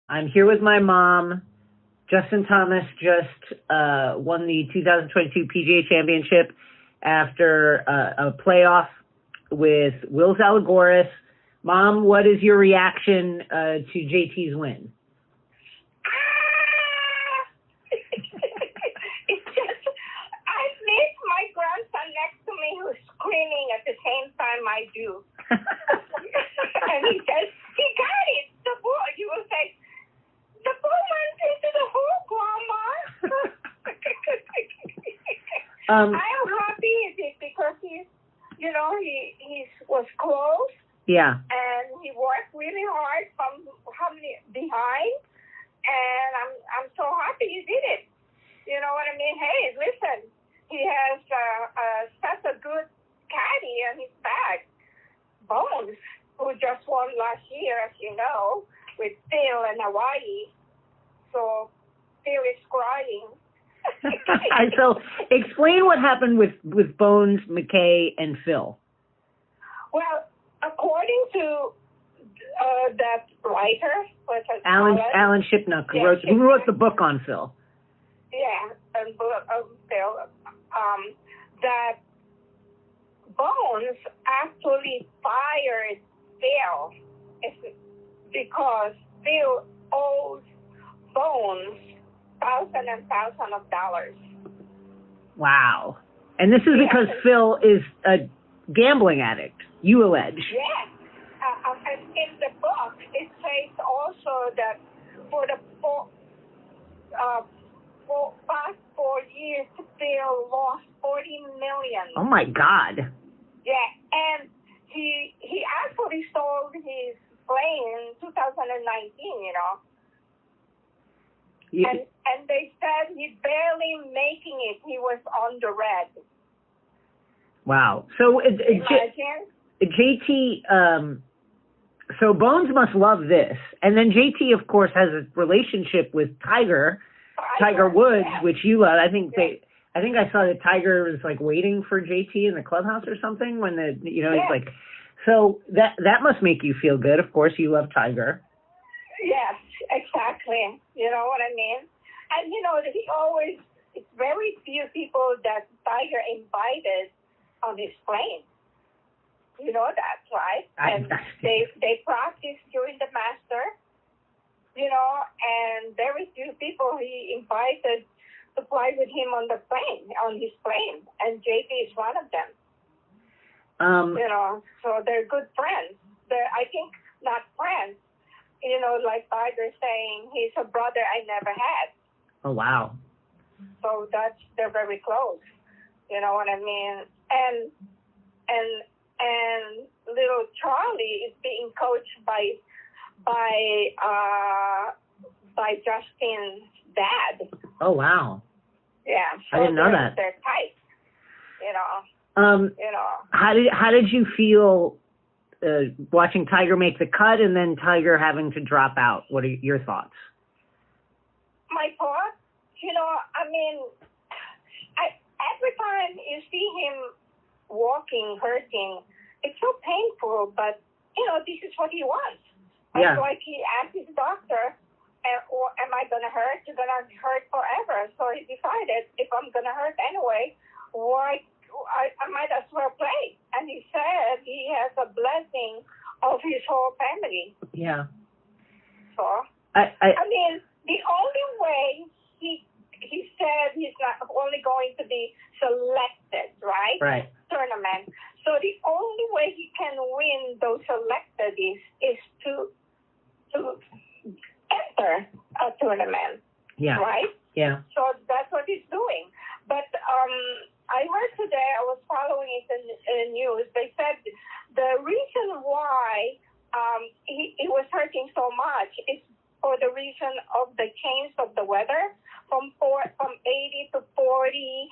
I'm here with my mom. Justin Thomas just won the 2022 PGA Championship after a playoff with Will Zalatoris. Mom, what is your reaction to JT's win? It's just, I miss my grandson next to me who's screaming at the same time I do. And he says, he got it. The ball, you will say, the ball went into the hole, Grandma. I'm happy because he was close. Yeah. And he worked really hard from behind. And I'm so happy he did it. You know what I mean? Hey, listen, he has such a good caddy on his back. Bones, who just won last year, as you know, with Phil in Hawaii. So Phil is crying. So explain what happened with Bones, MacKay, and Phil. Well, according to that writer, Alan Shipnuck, who wrote the book on Phil. Yeah, and book of Phil, that Bones actually fired Phil because Phil owes Bones thousands and thousands of dollars. Wow. And this is because Phil is a gambling addict, you allege. Yes. And in the book, it says also that for the past 4 years, Phil lost $40 million. Oh, my God. Yeah, and he actually sold his plane in 2019, you know. Yeah. And they said he barely making it. He was on the red. Wow. So JT, so Bones must love this. And then JT, of course, has a relationship with Tiger Woods, which you love. I think I saw that Tiger was like waiting for JT in the clubhouse or something when it's like, so that must make you feel good. Of course, you love Tiger. Yes, exactly. You know what I mean? And it's very few people that Tiger invited on his plane. You know that, right? And they practice during the Master, and very few people he invited to fly with him on his plane, and JT is one of them. So they're good friends. I think not friends, like Tiger saying he's a brother I never had. Oh, wow. So they're very close. You know what I mean? And little Charlie is being coached by Justin's dad. Oh, wow. Yeah. So I didn't know that. They're tight. How did you feel watching Tiger make the cut and then Tiger having to drop out? What are your thoughts? My thoughts? Every time you see him walking, hurting, it's so painful, but, this is what he wants. Yeah. It's like he asked his doctor, am I going to hurt? You're going to hurt forever. So he decided, if I'm going to hurt anyway, I might as well play. And he said he has a blessing of his whole family. Yeah. So, the only way he said he's not only going to be selected, right? Right. Tournament. So the only way he can win those selected is to enter a tournament. Yeah. Right? Yeah. So that's what he's doing. But I heard today, I was following it in the news, they said the reason why he was hurting so much is for the reason of the change of the weather from 80 to 40,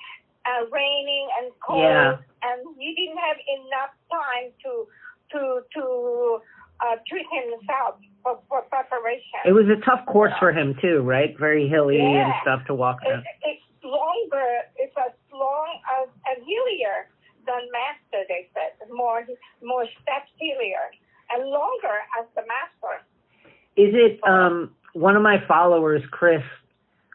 raining and cold, and he didn't have enough time to treat himself for preparation. It was a tough course for him too, right? Very hilly and stuff to walk through. It's longer. It's as long and hillier than Master. They said more steps hillier and longer as the Master. Is it one of my followers, Chris,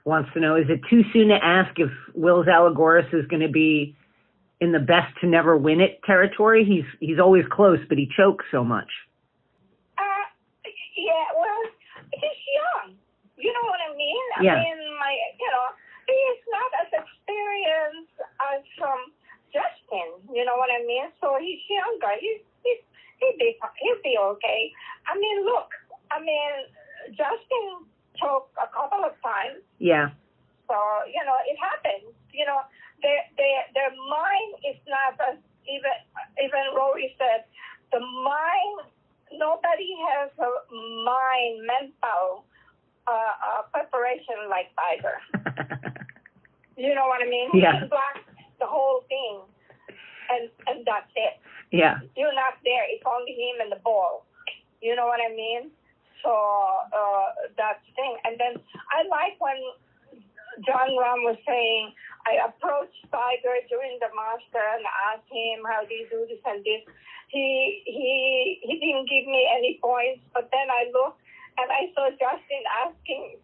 wants to know, is it too soon to ask if Will Zalatoris is going to be in the best to never win it territory? He's always close, but he chokes so much. Yeah, well, he's young. You know what I mean? Yeah. I mean, he's not as experienced as Justin. You know what I mean? So he's younger. He'll be okay. I mean, look. Justin choked a couple of times. Yeah. So it happens. Their mind is not as even Rory said. The mind. Nobody has a mental preparation like Tiger. You know what I mean? Yeah. He blocks the whole thing, and that's it. Yeah. You're not there. It's only him and the ball. You know what I mean? So that's the thing. And then I like when John Rahm was saying, I approached Tiger during the Master and asked him, how do you do this and this? He didn't give me any points, but then I looked and I saw Thomas asking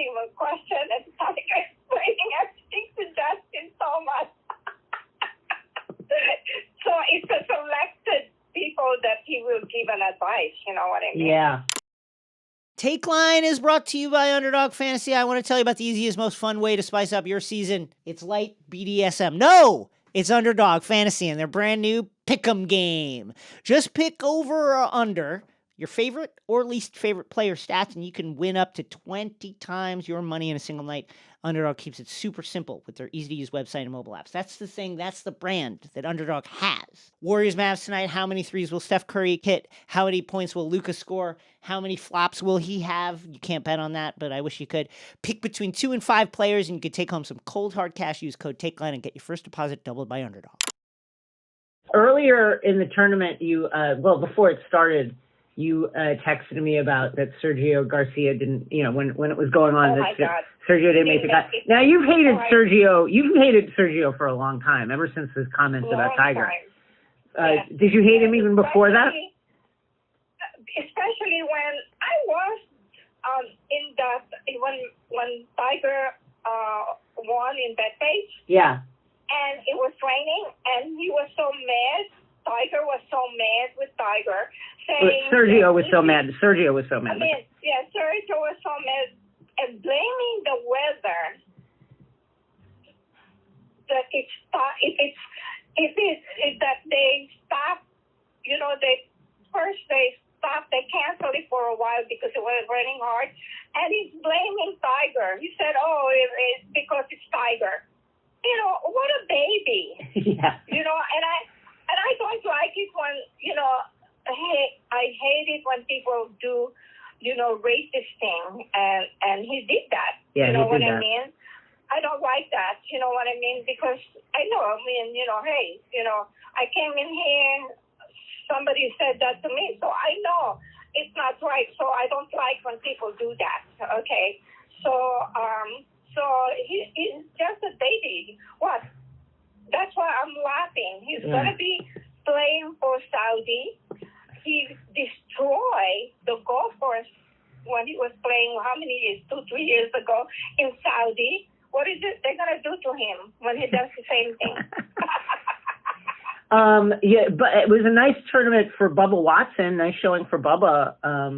him a question, and Tiger explaining everything to Justin so much. So it's a selected people that he will give an advice, you know what I mean? Yeah. Takeline is brought to you by Underdog Fantasy. I want to tell you about the easiest, most fun way to spice up your season. It's light BDSM. No! It's Underdog Fantasy and their brand new Pick'em game. Just pick over or under your favorite or least favorite player stats, and you can win up to 20 times your money in a single night. Underdog keeps it super simple with their easy-to-use website and mobile apps. That's the thing. That's the brand that Underdog has. Warriors Mavs tonight. How many threes will Steph Curry hit? How many points will Luka score? How many flops will he have? You can't bet on that, but I wish you could. Pick between 2 and 5 players, and you could take home some cold hard cash. Use code TAKELINE and get your first deposit doubled by Underdog. Earlier in the tournament, before it started, you texted me about that Sergio Garcia didn't, when it was going on, Sergio didn't make the cut. Now, you've hated Sergio for a long time, ever since his comments about Tiger. Did you hate him even before that? Especially when I was in that, when Tiger won in that page. Yeah. And it was raining, and he was so mad. Tiger was so mad with Tiger, saying Sergio was so mad. Sergio was so mad. Sergio was so mad and blaming the weather. That if that they stop, they canceled it for a while because it was raining hard, and he's blaming Tiger. He said, it's because it's Tiger. What a baby. Yeah. And I don't like it when, I hate it when people do, racist thing, and he did that. Yeah, you know what I mean? I don't like that, you know what I mean? Because I came in here, somebody said that to me, so I know it's not right, so I don't like when people do that, okay? So he's just a baby. What? That's why I'm laughing. He's going to be playing for Saudi. He destroyed the golf course when he was playing, 2-3 years ago in Saudi. What is it they're going to do to him when he does the same thing? But it was a nice tournament for Bubba Watson. Nice showing for Bubba. I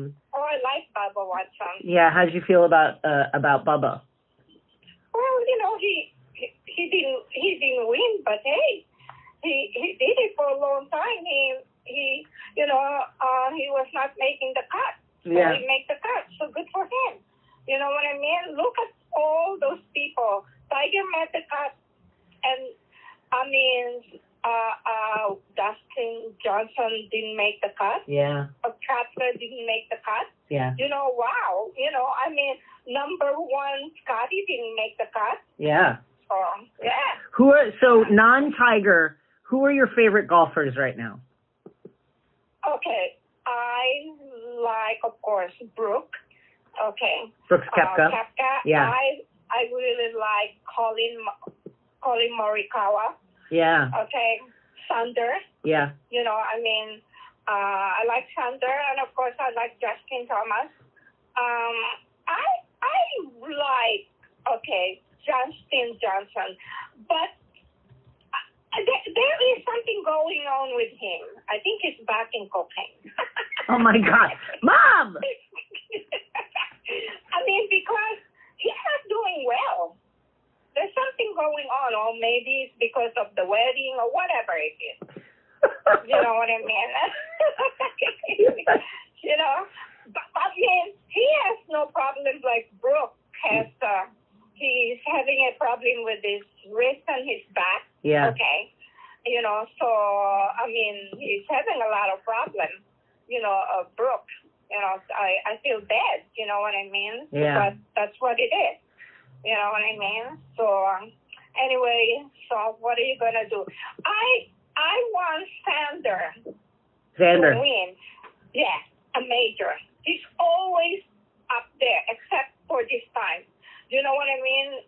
like Bubba Watson. Yeah, how did you feel about Bubba? Well, he didn't win, but hey, he did it for a long time. He was not making the cut. So he made the cut. So good for him. You know what I mean? Look at all those people. Tiger made the cut, and Dustin Johnson didn't make the cut. Yeah. Kratler didn't make the cut. Yeah. Wow. Number one, Scotty didn't make the cut. Yeah. So non-Tiger, who are your favorite golfers right now? Okay. I like, of course, Brooke. Okay. Brooks Koepka. Yeah. I really like Colin Morikawa. Yeah. Okay. Sander. Yeah. I like Sander, and of course I like Justin Thomas. Justin Johnson. But there is something going on with him. I think he's back in cocaine. Oh, my God. Mom! I mean, because he's not doing well. There's something going on, or maybe it's because of the wedding or whatever it is. You know what I mean? You know? But I mean, he has no problems like Brooke has. He's having a problem with his wrist and his back. Yeah. Okay. You know, so, I mean, he's having a lot of problems. You know, Brooke. You know, I feel bad. You know what I mean? Yeah. But that's what it is. You know what I mean? So, anyway, so what are you going to do? I want Sander to win. Yeah, a major. He's always up there, except for this time. You know what I mean?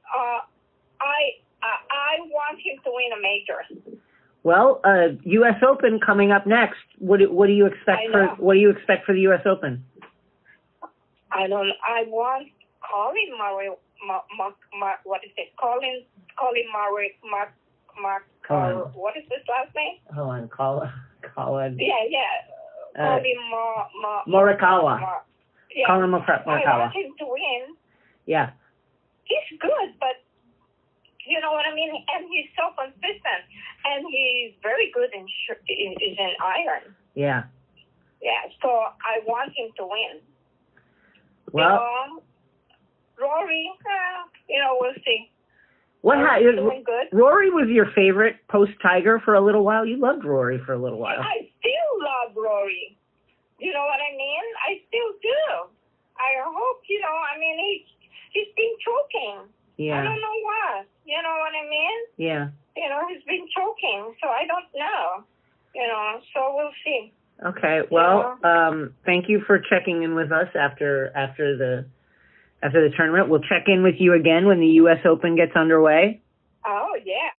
I want him to win a major. Well, U.S. Open coming up next. What do you expect for the U.S. Open? I want Colin Murray. What is it? Colin Murray. What is his last name? Colin. Yeah. Morikawa. Yeah. Colin Morikawa. I want him to win. Yeah. He's good, but you know what I mean? And he's so consistent. And he's very good in iron. Yeah. Yeah, so I want him to win. Well, you know, Rory, we'll see. He's doing good. Rory was your favorite post-Tiger for a little while? You loved Rory for a little while. I still love Rory. You know what I mean? I still do. I hope, he's been choking. Yeah. I don't know why. You know what I mean? Yeah. He's been choking, so I don't know. So we'll see. Okay. Well, thank you for checking in with us after the tournament. We'll check in with you again when the U.S. Open gets underway. Oh, yeah.